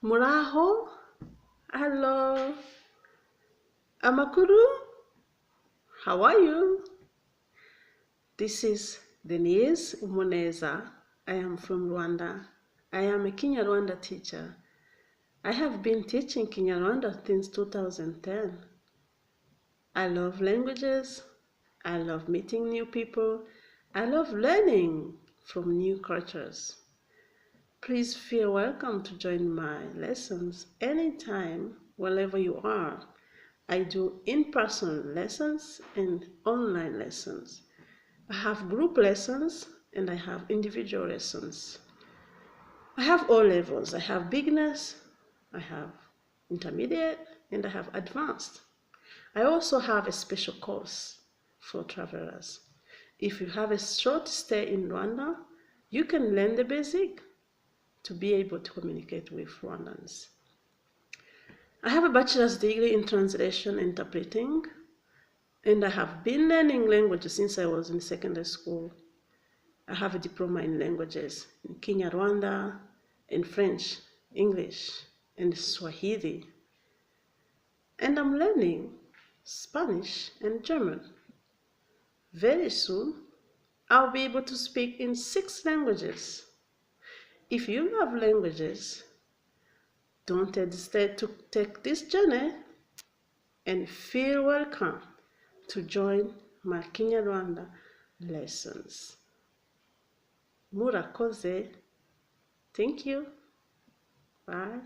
Muraho, hello, amakuru, how are you? This is Denyse Umuneza. I am from Rwanda. I am a Kinyarwanda teacher. I have been teaching Kinyarwanda since 2010. I love languages. I love meeting new people. I love learning from new cultures. Please feel welcome to join my lessons anytime, wherever you are. I do in-person lessons and online lessons. I have group lessons and I have individual lessons. I have all levels. I have beginners, I have intermediate, and I have advanced. I also have a special course for travelers. If you have a short stay in Rwanda, you can learn the basic to be able to communicate with Rwandans. I have a bachelor's degree in translation and interpreting, and I have been learning languages since I was in secondary school. I have a diploma in languages, in Kinyarwanda, in French, English, and Swahili. And I'm learning Spanish and German. Very soon, I'll be able to speak in 6 languages. If you love languages, don't hesitate to take this journey and feel welcome to join my Kinyarwanda lessons. Murakoze. Thank you. Bye.